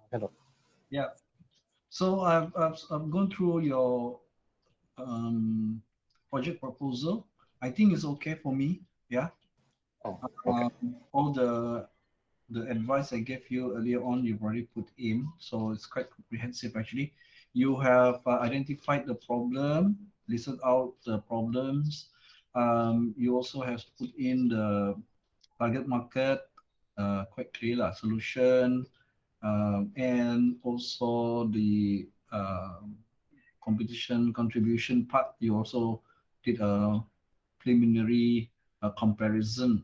Hello. Yeah. So I've gone through your um, project proposal. I think it's okay for me. Yeah. Oh, okay. All the advice I gave you earlier on, you've already put in, so it's quite comprehensive actually. You have identified the problem, listed out the problems. You also have put in the target market, quite clear lah, solution, and also the competition contribution part. You also did a preliminary comparison,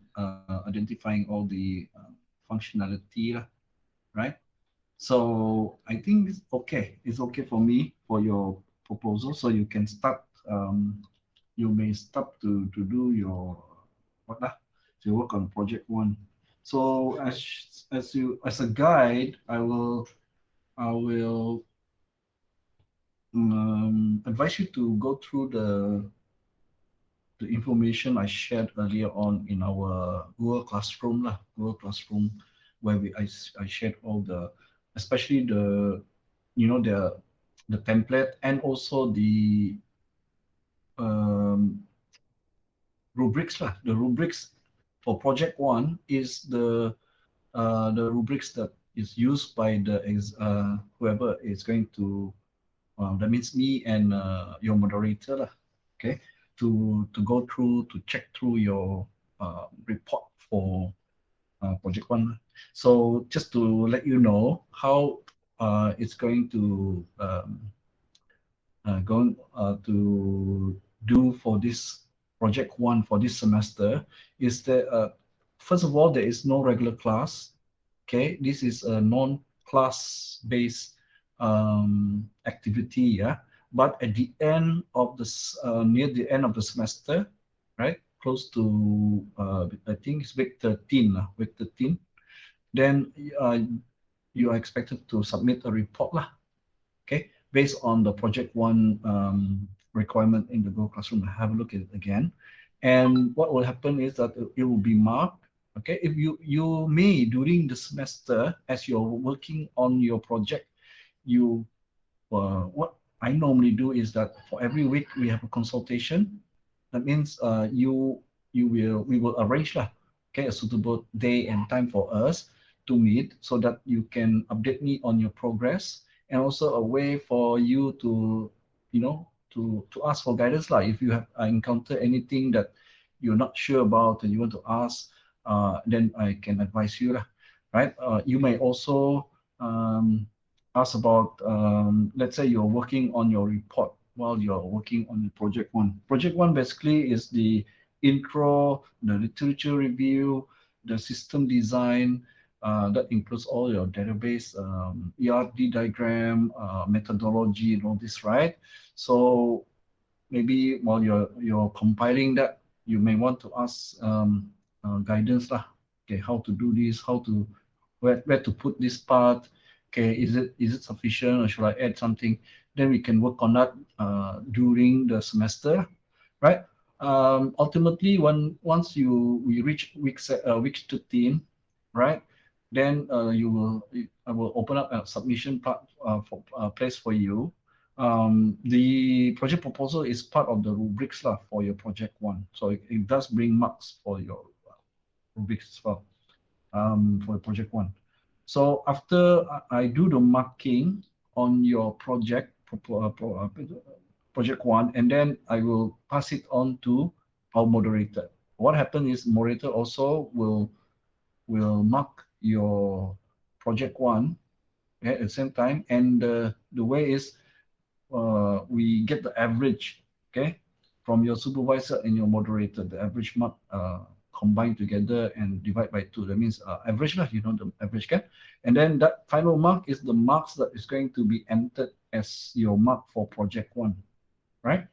identifying all the functionality, lah, right? So I think it's okay. It's okay for me for your proposal. So you can start. You may start to do your what lah? To work on project one. So as a guide, I will advise you to go through the information I shared earlier on in our Google Classroom lah, Google Classroom, where I shared all the, especially the template and also the um, rubrics lah. The rubrics for project one is the rubrics that is used by whoever is going to, that means me and your moderator lah, okay, to go through, to check through your report for project one. So just to let you know how it's going to do for this project one for this semester is that first of all, there is no regular class. Okay, this is a non-class based activity. Yeah, but at the end of near the end of the semester, right, close to I think it's week 13, week 13, then you are expected to submit a report lah, okay, based on the project one requirement in the Google Classroom. Have a look at it again. And what will happen is that it will be marked. Okay, if you may during the semester as you're working on your project, you what I normally do is that for every week we have a consultation. That means you will we will arrange lah, okay, a suitable day and time for us to meet so that you can update me on your progress, and also a way for you to to ask for guidance lah if you have encountered anything that you're not sure about and you want to ask, then I can advise you lah, right? You may also ask about, let's say you're working on your report while you're working on project one. Project one basically is the intro, the literature review, the system design. That includes all your database, ERD diagram, methodology, and all this, right? So maybe while you're compiling that, you may want to ask guidance lah. Okay, how to do this, how to where to put this part. Okay, is it sufficient or should I add something? Then we can work on that during the semester, right? Ultimately, once we reach week 13, right? Then I will open up a submission part for place for you. The project proposal is part of the rubrics lah for your project one, so it does bring marks for your rubrics as well, for project one. So after I do the marking on your project one, and then I will pass it on to our moderator. What happens is moderator also will mark your project one, okay, at the same time, and the way is we get the average, okay, from your supervisor and your moderator, the average mark combined together and divide by two. That means average lah, the average can. And then that final mark is the marks that is going to be entered as your mark for project one, right?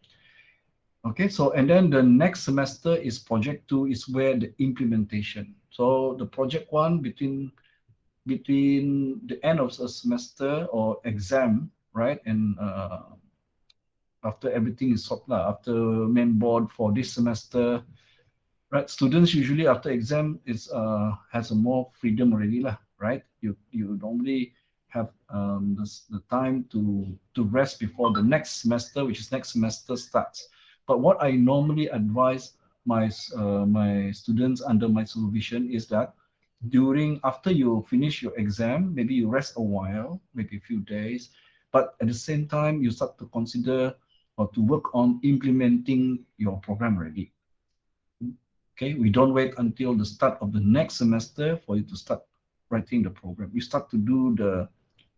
Okay, so and then the next semester is project two, is where the implementation. So the project one between the end of the semester or exam, right, and after everything is sorted lah, after main board for this semester, right? Students usually after exam is has a more freedom already lah, right? You normally have the time to rest before the next semester, which is next semester starts. But what I normally advise my students under my supervision is that during after you finish your exam, maybe you rest a while, maybe a few days, but at the same time you start to consider or to work on implementing your program already. Okay, we don't wait until the start of the next semester for you to start writing the program. You start to do the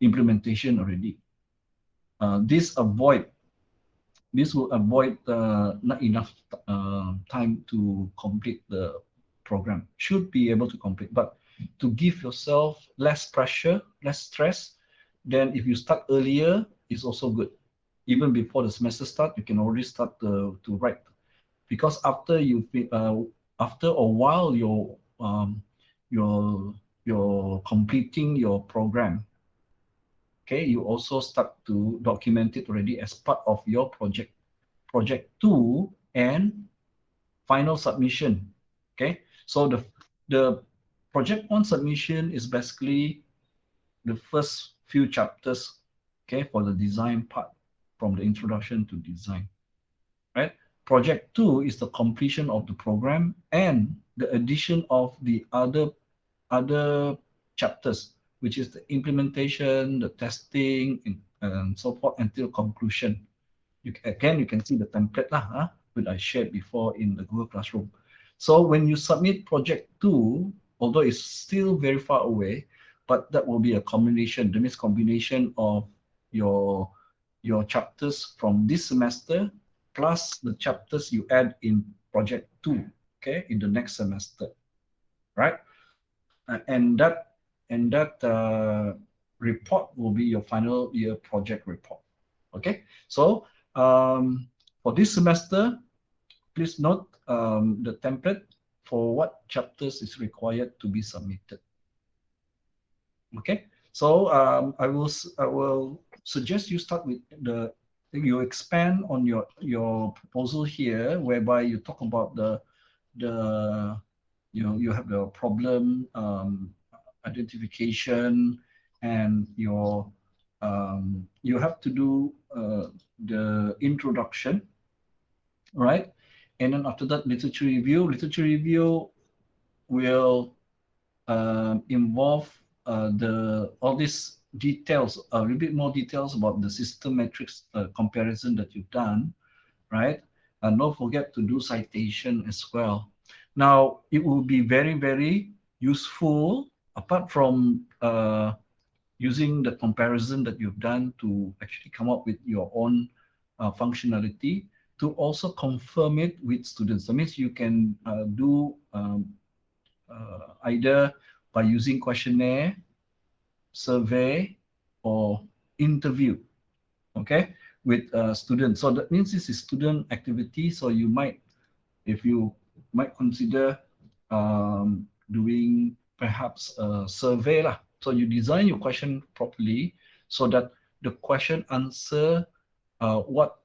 implementation already. This avoid this will avoid not enough time to complete the program. Should be able to complete, but to give yourself less pressure, less stress, then if you start earlier, it's also good. Even before the semester start, you can already start to write, because after a while you're you're completing your program. Okay, you also start to document it already as part of your project 2 and final submission. Okay, so the project 1 submission is basically the first few chapters, okay, for the design part, from the introduction to design, right? Project 2 is the completion of the program and the addition of the other chapters, which is the implementation, the testing, and so forth until conclusion. Again, you can see the template lah, which I shared before in the Google Classroom. So when you submit project 2, although it's still very far away, but that will be a combination, the means combination of your your chapters from this semester plus the chapters you add in project 2, okay, in the next semester, right? And that report will be your final year project report. Okay, so for this semester, please note the template for what chapters is required to be submitted. Okay, so I will suggest you start with you expand on your proposal here, whereby you talk about the you have the problem identification, and you have to do the introduction, right? And then after that, literature review. Literature review will involve the all these details, a little bit more details about the system metrics comparison that you've done, right? And don't forget to do citation as well. Now, it will be very, very useful, apart from using the comparison that you've done to actually come up with your own functionality, to also confirm it with students. That means you can do either by using questionnaire, survey, or interview, okay, with students. So that means this is student activity. So you might, if you might consider doing perhaps a survey lah. So you design your question properly so that the question answer what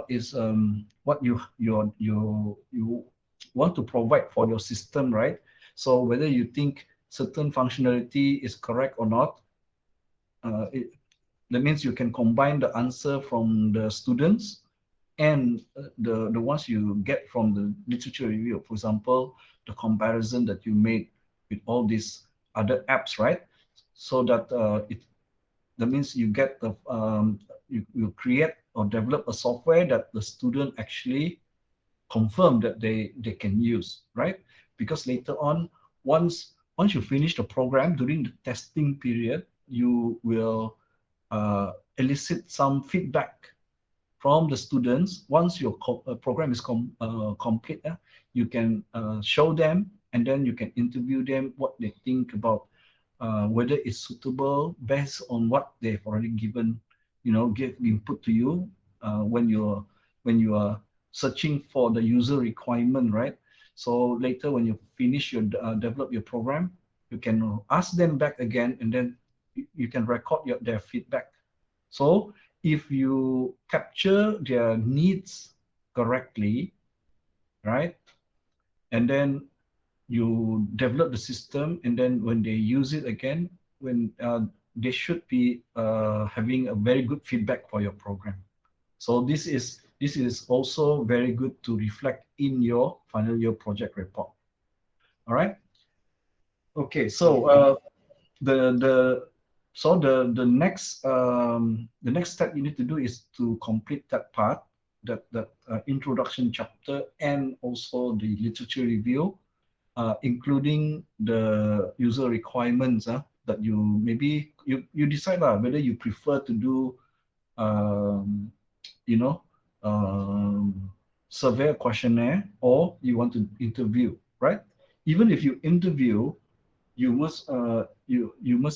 is what you want to provide for your system, right? So whether you think certain functionality is correct or not, it, that means you can combine the answer from the students and the ones you get from the literature review. For example, the comparison that you made with all these other apps, right? So that that means you get you create or develop a software that the student actually confirm that they can use, right? Because later on, once you finish the program, during the testing period, you will elicit some feedback from the students. Once your program is complete, you can show them, and then you can interview them what they think about whether it's suitable based on what they've already given, give input to you when you are searching for the user requirement, right? So later when you finish your develop your program, you can ask them back again, and then you can record their feedback. So if you capture their needs correctly, right, and then you develop the system, and then when they use it again, when they should be having a very good feedback for your program. So this is also very good to reflect in your final year project report. All right. Okay. So Okay. the so the next step you need to do is to complete that part, that introduction chapter, and also the literature review, including the user requirements, that you decide whether you prefer to do, um, you know, um, survey questionnaire, or you want to interview, right? Even if you interview, you must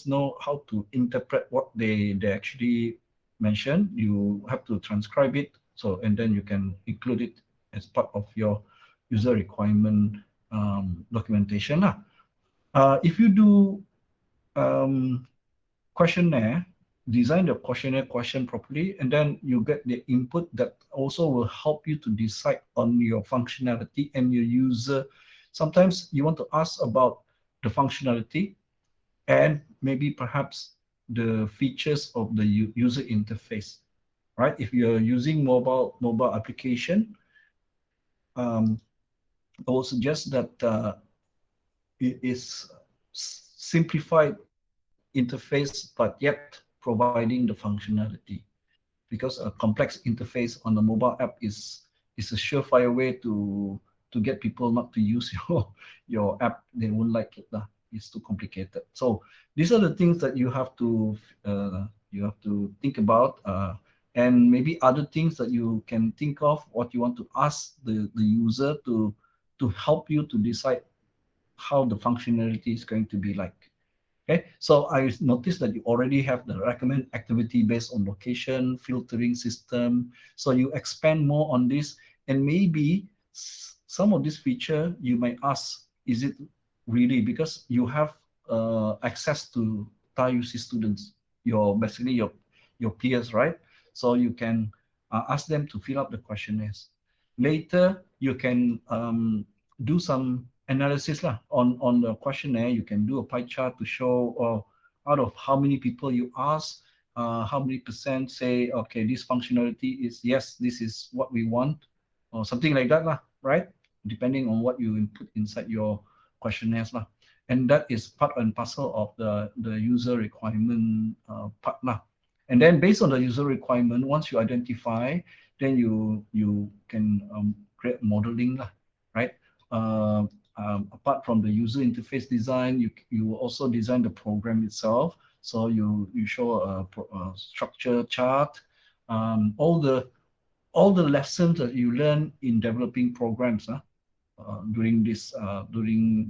know how to interpret what they actually mention. You have to transcribe it, so and then you can include it as part of your user requirement documentation lah. If you do um, questionnaire, design the questionnaire question properly, and then you get the input that also will help you to decide on your functionality and your user. Sometimes you want to ask about the functionality, and maybe perhaps the features of the user interface, right? If you're using mobile application, um, I will suggest that it is simplified interface, but yet providing the functionality. Because a complex interface on the mobile app is a surefire way to get people not to use your app. They won't like it. It's too complicated. So these are the things that you have to think about, and maybe other things that you can think of, what you want to ask the user to help you to decide how the functionality is going to be like. Okay, so I noticed that you already have the recommend activity based on location filtering system. So you expand more on this, and maybe some of this feature you might ask, is it really, because you have access to Thai UC students, your basically your peers, right? So you can ask them to fill up the questionnaires. Later, you can do some analysis lah on the questionnaire. You can do a pie chart to show, out of how many people you ask, how many percent say, okay, this functionality is yes, this is what we want, or something like that lah, right? Depending on what you input inside your questionnaires lah. And that is part and parcel of the user requirement part lah. And then based on the user requirement, once you identify, then you can create modeling lah, right? Uh, Apart from the user interface design, you will also design the program itself. So you show a structure chart, all the lessons that you learn in developing programs, during this during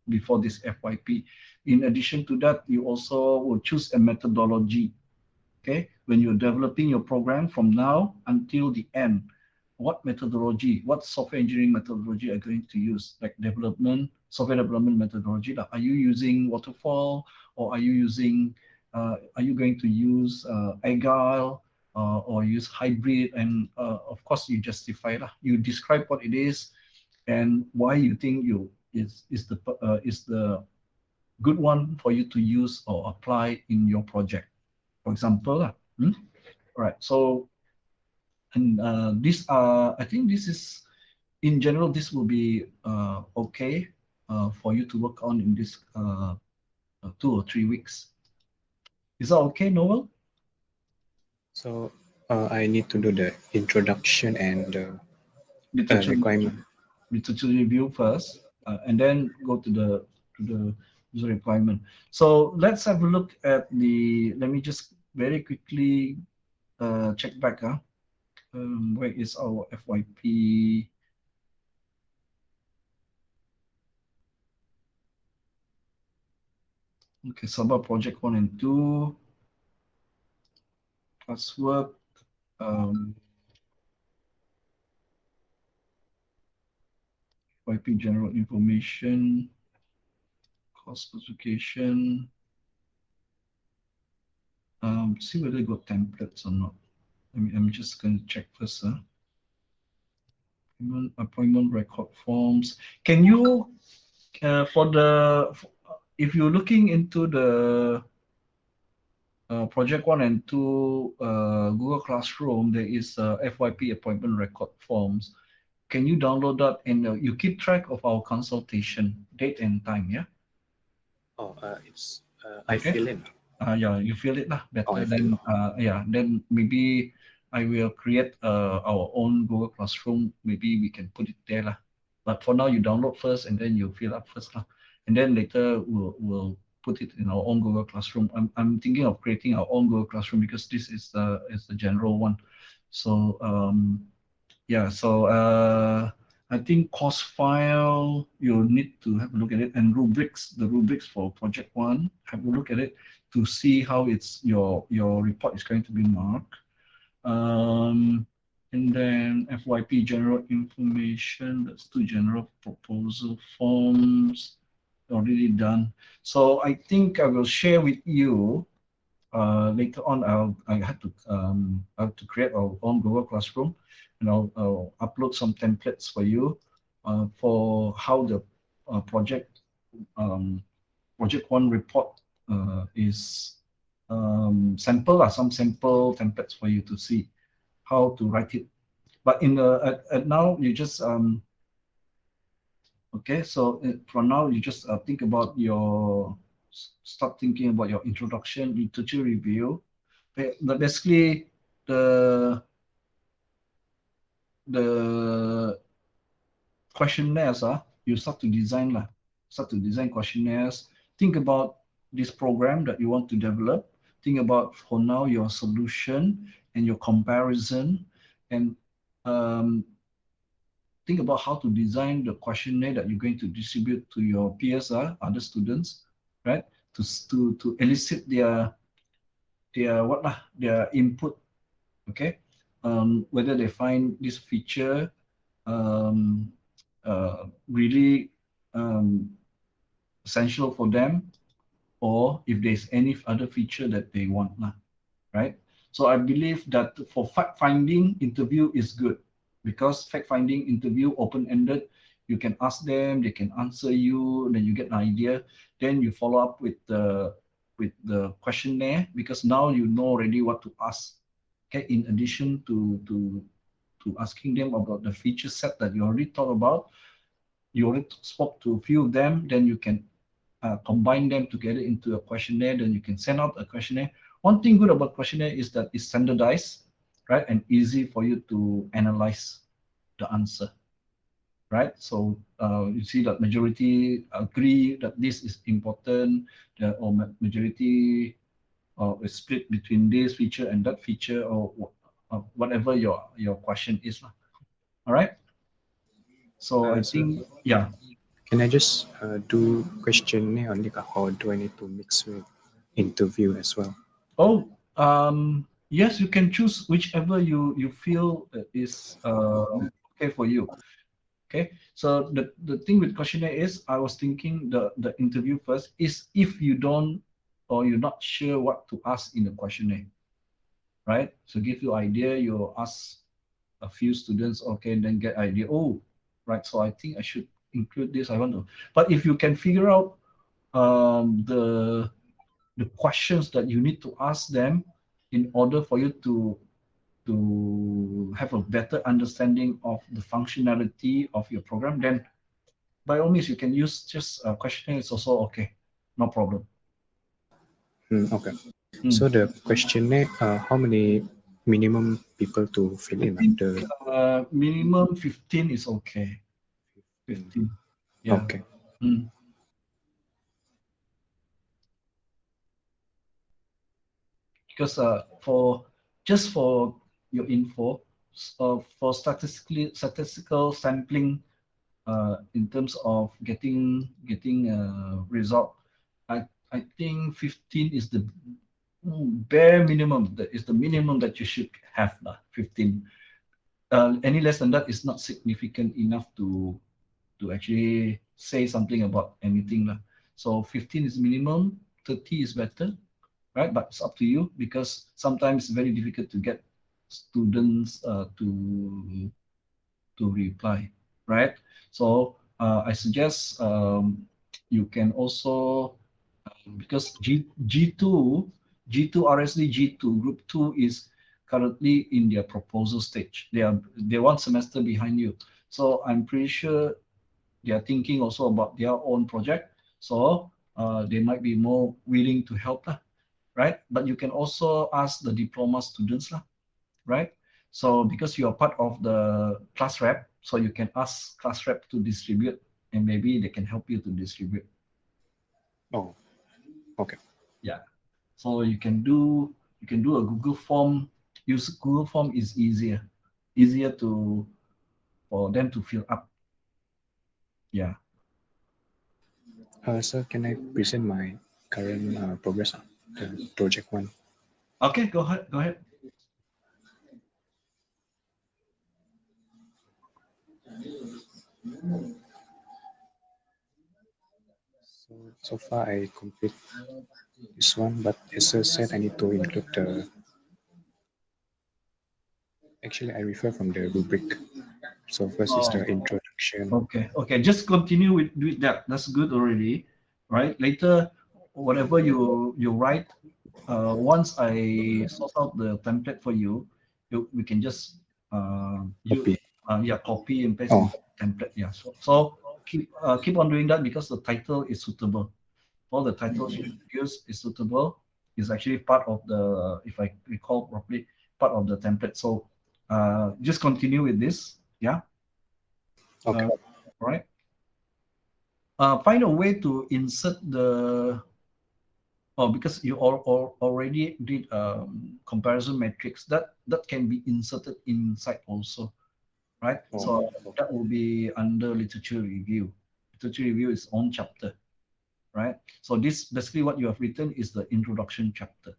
before this FYP. In addition to that, you also will choose a methodology. Okay, when you're developing your program from now until the end, what methodology, what software engineering methodology are you going to use, like software development methodology? Like, are you using waterfall, or are you going to use agile, or use hybrid? And of course, you justify lah. You describe what it is and why you think is the good one for you to use or apply in your project, for example. All right. So, and I think this is, in general, this will be okay for you to work on in this 2 or 3 weeks. Is that okay, Noel? So I need to do the introduction and the Literature requirement. literature review first, and then go to the user requirement. So let's have a look at the. Let me just very quickly check back. Where is our FYP? Okay, Sabah Project 1 and 2, classwork, um, YP general information, course specification. See whether they got templates or not. I'm just going to check first. Appointment record forms. Can you, if you're looking into Project One and Two, Google Classroom, there is FYP appointment record forms. Can you download that and you keep track of our consultation date and time? Yeah. Oh, it's I Okay. fill in. Yeah, you feel it lah Oh, better. I fill. Then yeah, then maybe I will create our own Google Classroom. Maybe we can put it there lah. But for now, you download first and then you fill up first lah. And then later we'll put it in our own Google Classroom. I'm thinking of creating our own Google Classroom because this is the general one. So yeah, so I think course file, you'll need to have a look at it, and rubrics, the rubrics for project one, have a look at it to see how it's your report is going to be marked. Um, and then FYP general information, that's two general proposal forms already done. So I think I will share with you later on. I have to create our own Google Classroom, and I'll upload some templates for you for how the project um, project one report is sample some sample templates for you to see how to write it. But at now you just okay. So for now you just think about your start thinking about your introduction, literature review. But basically, the the questionnaires, you start to design lah. Start to design questionnaires. Think about this program that you want to develop. Think about for now your solution and your comparison, and um, think about how to design the questionnaire that you're going to distribute to your peers, other students, right? To elicit their what lah, their input. Okay, whether they find this feature um, really um, essential for them, or if there's any other feature that they want, right? So I believe that for fact finding interview is good, because fact finding interview open ended. You can ask them, they can answer you, then you get an idea. Then you follow up with the questionnaire, because now you know already what to ask. Okay, in addition to asking them about the feature set that you already thought about, you already spoke to a few of them, then you can combine them together into a questionnaire, then you can send out a questionnaire. One thing good about questionnaire is that it's standardized, right, and easy for you to analyze the answer, right? So you see that majority agree that this is important, or majority is split between this feature and that feature, or whatever your question is. All right. So I So think, yeah. can I just do questionnaire only, or do I need to mix with interview as well? Oh, yes, you can choose whichever you feel is okay for you. Okay, so the thing with questionnaire is, I was thinking the interview first is if you don't, or you're not sure what to ask in the questionnaire, right? So give you idea, you ask a few students, okay, and then get idea. Oh, right. So I think I should include this. I want to, but if you can figure out the questions that you need to ask them in order for you to have a better understanding of the functionality of your program, then by all means you can use just a questionnaire. It's also okay, no problem. Okay. Mm. So the questionnaire, how many minimum people to fill I in? think The minimum 15 is okay. 15, yeah. okay. Mm. Because for just for your info, for statistical sampling, in terms of getting a result, I think 15 is the bare minimum. That is the minimum that you should have, 15. Any less than that is not significant enough to actually say something about anything, lah. So 15 is minimum, 30 is better, right? But it's up to you, because sometimes it's very difficult to get students to reply, right? So I suggest you can also, because G2 G2 RSD G2 Group 2 is currently in their proposal stage. They're 1 semester behind you. So I'm pretty sure they are thinking also about their own project. So they might be more willing to help, lah, right? But you can also ask the diploma students, lah, right? So because you are part of the class rep, so you can ask class rep to distribute, and maybe they can help you to distribute. Oh, okay. Yeah. So you can do a Google form. Use Google form is easier to for them to fill up. Yeah. Sir, can I present my current progress on the project one? Okay, go ahead. Go ahead. So far I complete this one, but as I said, I need to include the. Actually, I refer from the rubric. So first is the Oh, introduction. okay. Okay. Just continue with that. That's good already, right? Later, whatever you write, once I sort out the template for you, we can just you Copy. yeah, copy and paste Oh, into template. Yeah. So keep on doing that because the title is suitable. All the titles you use is suitable. Is actually part of the, if I recall properly, part of the template. So just continue with this. Yeah. okay. Uh, right. Find a way to insert the, oh, because you already did comparison matrix, that can be inserted inside also, right? Oh, So okay. that will be under literature review. Literature review is own chapter, right? So this basically what you have written is the introduction chapter.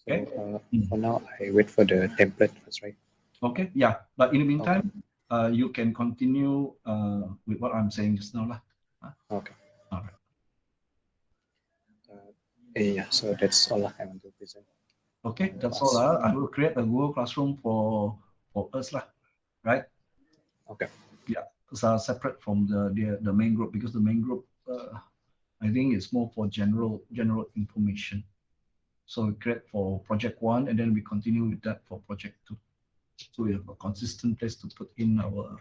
So Okay. Mm. for now, I wait for the template first, right? Okay, yeah. But in the Okay. meantime, you can continue with what I'm saying just now, lah. Okay. All right. Yeah. So that's all I want to present. Okay, To that's all. ask. I will create a Google Classroom for us, lah. Right? Okay. Yeah, it's separate from the main group because the main group, I think, is more for general information. So we create for project one, and then we continue with that for project two. So we have a consistent place to put in our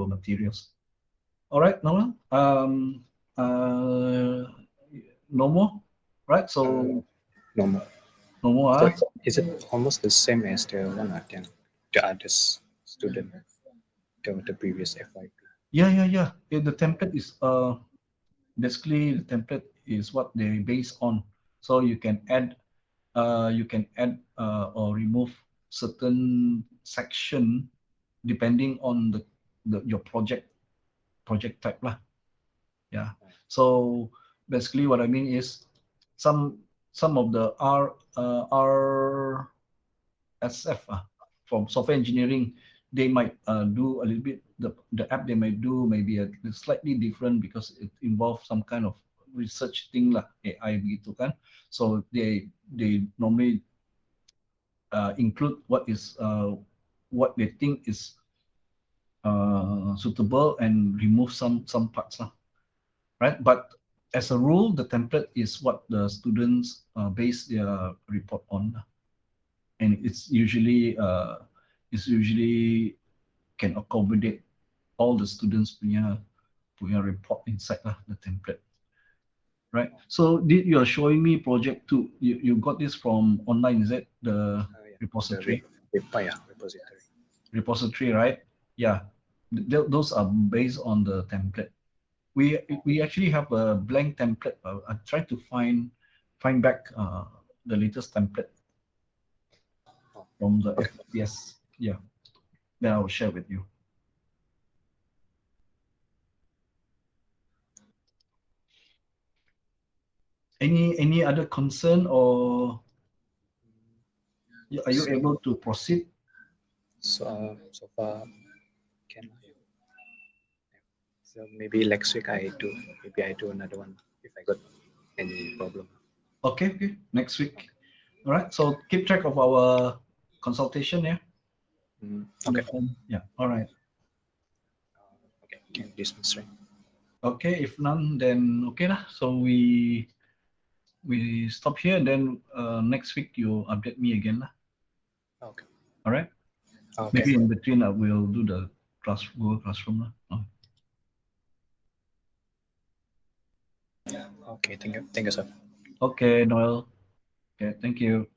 materials. All right, Noah. Uh, no more, right? Uh, So no more. no more. So is it almost the same as the one again? The others student, the previous FYP. Yeah, yeah, yeah. The template is basically the template is what they base on. So you can add or remove certain section depending on your project type lah. Yeah. So basically what I mean is some some of the RSF from software engineering, they might do a little bit, the app they might do maybe slightly different because it involves some kind of research thing lah, AI gitu kan. So they normally include what they think is suitable and remove some parts lah, right? But as a rule, the template is what the students base their report on, and it's usually can accommodate all the students punya report inside lah, the template, right? So you are showing me project two. You got this from online, is it the Yeah. The repository? repository. Repository, right? Yeah, those are based on the template. We actually have a blank template. I tried to find back the latest template Oh, from the okay. FPS. Yeah, then I will share with you. Any other concern, or are you So able to proceed? so far can I? So maybe next week I do. Maybe I do another one if I got any problem. Okay, okay, next week. All right. So keep track of our consultation, yeah, on the Okay. phone. Yeah. All right. Okay. Can dismiss, right? Okay. If none, then okay lah. So we we stop here, and then next week you update me again lah. Okay. All right. Okay. Maybe in between I will do the Google Classroom lah. Oh. Okay. Thank you. Thank you, sir. Okay, Noel. Okay, thank you.